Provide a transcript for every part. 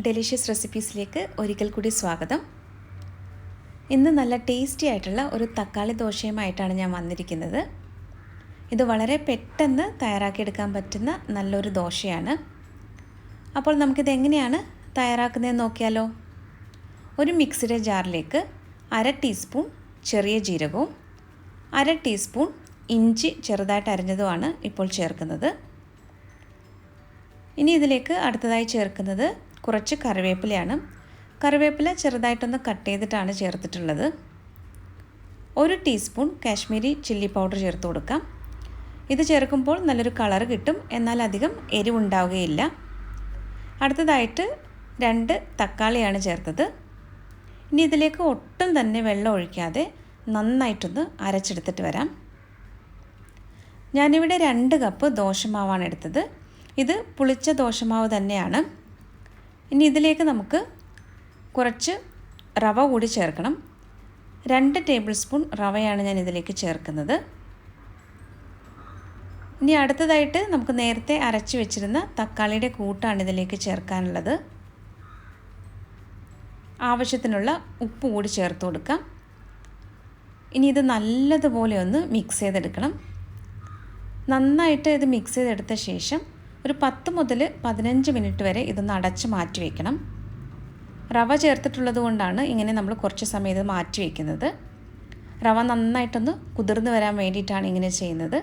Delicious റെസിപ്പീസിലേക്ക് ഒരിക്കൽ കൂടി സ്വാഗതം. ഇന്ന് നല്ല ടേസ്റ്റി ആയിട്ടുള്ള ഒരു തക്കാളി ദോശയുമായിട്ടാണ് ഞാൻ വന്നിരിക്കുന്നത്. ഇത് വളരെ പെട്ടെന്ന് തയ്യാറാക്കിയെടുക്കാൻ പറ്റുന്ന നല്ലൊരു ദോശയാണ്. അപ്പോൾ നമുക്കിത് എങ്ങനെയാണ് തയ്യാറാക്കുന്നതെന്ന് നോക്കിയാലോ. ഒരു മിക്സിയുടെ ജാറിലേക്ക് 1/2 ടീസ്പൂൺ ചെറിയ ജീരകവും 1/2 ടീസ്പൂൺ ഇഞ്ചി ചെറുതായിട്ട് അരിഞ്ഞതുമാണ് ഇപ്പോൾ ചേർക്കുന്നത്. ഇനി ഇതിലേക്ക് അടുത്തതായി ചേർക്കുന്നത് കുറച്ച് കറിവേപ്പിലയാണ്. കറിവേപ്പില ചെറുതായിട്ടൊന്ന് കട്ട് ചെയ്തിട്ടാണ് ചേർത്തിട്ടുള്ളത്. 1 ടീസ്പൂൺ കാശ്മീരി ചില്ലി പൗഡർ ചേർത്ത് കൊടുക്കാം. ഇത് ചേർക്കുമ്പോൾ നല്ലൊരു കളർ കിട്ടും, എന്നാൽ അധികം എരിവുണ്ടാവുകയില്ല. അടുത്തതായിട്ട് 2 തക്കാളിയാണ് ചേർത്തത്. ഇനി ഇതിലേക്ക് ഒട്ടും തന്നെ വെള്ളം ഒഴിക്കാതെ നന്നായിട്ടൊന്ന് അരച്ചെടുത്തിട്ട് വരാം. ഞാനിവിടെ 2 കപ്പ് ദോശമാവാണ് എടുത്തത്. ഇത് പുളിച്ച ദോശമാവ് തന്നെയാണ്. ഇനി ഇതിലേക്ക് നമുക്ക് കുറച്ച് റവ കൂടി ചേർക്കണം. 2 ടേബിൾ സ്പൂൺ റവയാണ് ഞാൻ ഇതിലേക്ക് ചേർക്കുന്നത്. ഇനി അടുത്തതായിട്ട് നമുക്ക് നേരത്തെ അരച്ച് വെച്ചിരുന്ന തക്കാളിയുടെ കൂട്ടാണ് ഇതിലേക്ക് ചേർക്കാനുള്ളത്. ആവശ്യത്തിനുള്ള ഉപ്പ് കൂടി ചേർത്ത് കൊടുക്കാം. ഇനി ഇത് നല്ലതുപോലെ ഒന്ന് മിക്സ് ചെയ്തെടുക്കണം. നന്നായിട്ട് ഇത് മിക്സ് ചെയ്തെടുത്ത ശേഷം ഒരു 10 മുതൽ 15 മിനിറ്റ് വരെ ഇതൊന്ന് അടച്ച് മാറ്റി വയ്ക്കണം. റവ ചേർത്തിട്ടുള്ളത് കൊണ്ടാണ് ഇങ്ങനെ നമ്മൾ കുറച്ച് സമയം ഇത് മാറ്റി വയ്ക്കുന്നത്. റവ നന്നായിട്ടൊന്ന് കുതിർന്ന് വരാൻ വേണ്ടിയിട്ടാണ് ഇങ്ങനെ ചെയ്യുന്നത്.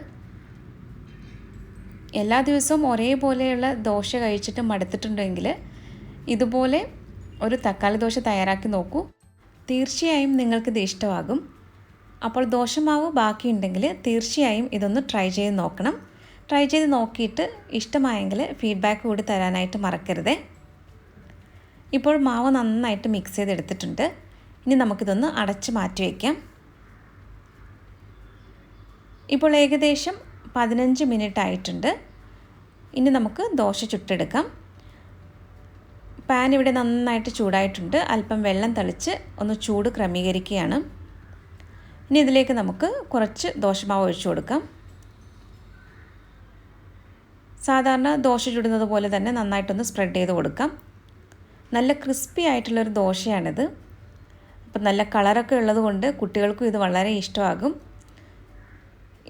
എല്ലാ ദിവസവും ഒരേപോലെയുള്ള ദോശ കഴിച്ചിട്ട് മടുത്തിട്ടുണ്ടെങ്കിൽ ഇതുപോലെ ഒരു തക്കാളി ദോശ തയ്യാറാക്കി നോക്കൂ. തീർച്ചയായും നിങ്ങൾക്കിത് ഇഷ്ടമാകും. അപ്പോൾ ദോശമാവ് ബാക്കിയുണ്ടെങ്കിൽ തീർച്ചയായും ഇതൊന്ന് ട്രൈ ചെയ്ത് നോക്കണം. ട്രൈ ചെയ്ത് നോക്കിയിട്ട് ഇഷ്ടമായെങ്കിൽ ഫീഡ്ബാക്ക് കൂടി തരാനായിട്ട് മറക്കരുതേ. ഇപ്പോൾ മാവ് നന്നായിട്ട് മിക്സ് ചെയ്തെടുത്തിട്ടുണ്ട്. ഇനി നമുക്കിതൊന്ന് അടച്ച് മാറ്റി വയ്ക്കാം. ഇപ്പോൾ ഏകദേശം 15 മിനിറ്റ് ആയിട്ടുണ്ട്. ഇനി നമുക്ക് ദോശ ചുട്ടെടുക്കാം. പാൻ ഇവിടെ നന്നായിട്ട് ചൂടായിട്ടുണ്ട്. അല്പം വെള്ളം തളിച്ച് ഒന്ന് ചൂട് ക്രമീകരിക്കുകയാണ്. ഇനി ഇതിലേക്ക് നമുക്ക് കുറച്ച് ദോശമാവ് ഒഴിച്ചു കൊടുക്കാം. സാധാരണ ദോശ ചുടുന്നത് പോലെ തന്നെ നന്നായിട്ടൊന്ന് സ്പ്രെഡ് ചെയ്ത് കൊടുക്കാം. നല്ല ക്രിസ്പി ആയിട്ടുള്ളൊരു ദോശയാണിത്. അപ്പം നല്ല കളറൊക്കെ ഉള്ളത് കൊണ്ട് കുട്ടികൾക്കും ഇത് വളരെ ഇഷ്ടമാകും.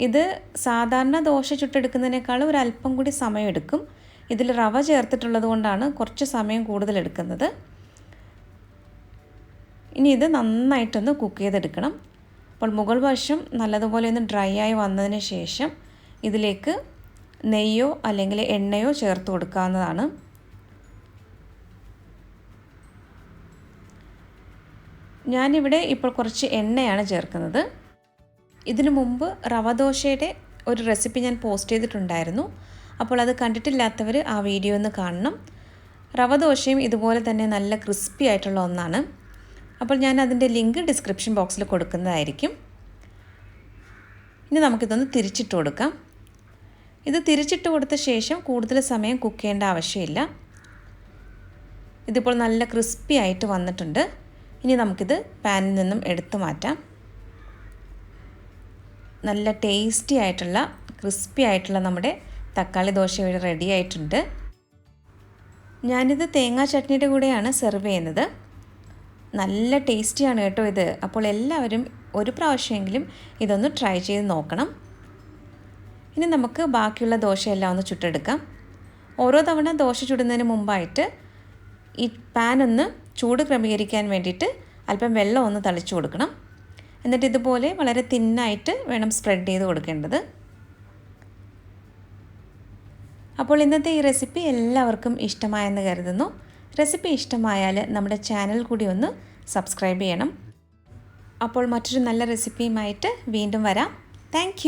ഇത് സാധാരണ ദോശ ചുട്ടെടുക്കുന്നതിനേക്കാളും ഒരു അല്പം കൂടി സമയമെടുക്കും. ഇതിൽ റവ ചേർത്തിട്ടുള്ളത് കൊണ്ടാണ് കുറച്ച് സമയം കൂടുതൽ എടുക്കുന്നത്. ഇനി ഇത് നന്നായിട്ടൊന്ന് കുക്ക് ചെയ്തെടുക്കണം. അപ്പോൾ മുകൾ വശം നല്ലതുപോലെ ഒന്ന് ഡ്രൈ ആയി വന്നതിന് ശേഷം ഇതിലേക്ക് നെയ്യോ അല്ലെങ്കിൽ എണ്ണയോ ചേർത്ത് കൊടുക്കാവുന്നതാണ്. ഞാനിവിടെ ഇപ്പോൾ കുറച്ച് എണ്ണയാണ് ചേർക്കുന്നത്. ഇതിനു മുമ്പ് റവ ദോശയുടെ ഒരു റെസിപ്പി ഞാൻ പോസ്റ്റ് ചെയ്തിട്ടുണ്ടായിരുന്നു. അപ്പോൾ അത് കണ്ടിട്ടില്ലാത്തവർ ആ വീഡിയോ ഒന്ന് കാണണം. റവ ദോശയും ഇതുപോലെ തന്നെ നല്ല ക്രിസ്പി ആയിട്ടുള്ള ഒന്നാണ്. അപ്പോൾ ഞാൻ അതിൻ്റെ ലിങ്ക് ഡിസ്ക്രിപ്ഷൻ ബോക്സിൽ കൊടുക്കുന്നതായിരിക്കും. ഇനി നമുക്കിതൊന്ന് തിരിച്ചിട്ട് കൊടുക്കാം. ഇത് തിരിച്ചിട്ട് കൊടുത്ത ശേഷം കൂടുതൽ സമയം കുക്ക് ചെയ്യേണ്ട ആവശ്യമില്ല. ഇതിപ്പോൾ നല്ല ക്രിസ്പി ആയിട്ട് വന്നിട്ടുണ്ട്. ഇനി നമുക്കിത് പാനിൽ നിന്നും എടുത്തു മാറ്റാം. നല്ല ടേസ്റ്റി ആയിട്ടുള്ള ക്രിസ്പി ആയിട്ടുള്ള നമ്മുടെ തക്കാളി ദോശ ഇവിടെ റെഡി ആയിട്ടുണ്ട്. ഞാനിത് തേങ്ങാ ചട്നിയുടെ കൂടെയാണ് സെർവ് ചെയ്യുന്നത്. നല്ല ടേസ്റ്റിയാണ് കേട്ടോ ഇത്. അപ്പോൾ എല്ലാവരും ഒരു പ്രാവശ്യമെങ്കിലും ഇതൊന്ന് ട്രൈ ചെയ്ത് നോക്കണം. ഇനി നമുക്ക് ബാക്കിയുള്ള ദോശയെല്ലാം ഒന്ന് ചുട്ടെടുക്കാം. ഓരോ തവണ ദോശ ചുടുന്നതിന് മുമ്പായിട്ട് ഈ പാൻ ഒന്ന് ചൂട് ക്രമീകരിക്കാൻ വേണ്ടിയിട്ട് അല്പം വെള്ളം ഒന്ന് തളിച്ചു കൊടുക്കണം. എന്നിട്ട് ഇതുപോലെ വളരെ തിന്നായിട്ട് വേണം സ്പ്രെഡ് ചെയ്ത് കൊടുക്കേണ്ടത്. അപ്പോൾ ഇന്നത്തെ ഈ റെസിപ്പി എല്ലാവർക്കും ഇഷ്ടമായെന്ന് കരുതുന്നു. റെസിപ്പി ഇഷ്ടമായാൽ നമ്മുടെ ചാനൽ കൂടി ഒന്ന് സബ്സ്ക്രൈബ് ചെയ്യണം. അപ്പോൾ മറ്റൊരു നല്ല റെസിപ്പിയുമായിട്ട് വീണ്ടും വരാം. താങ്ക്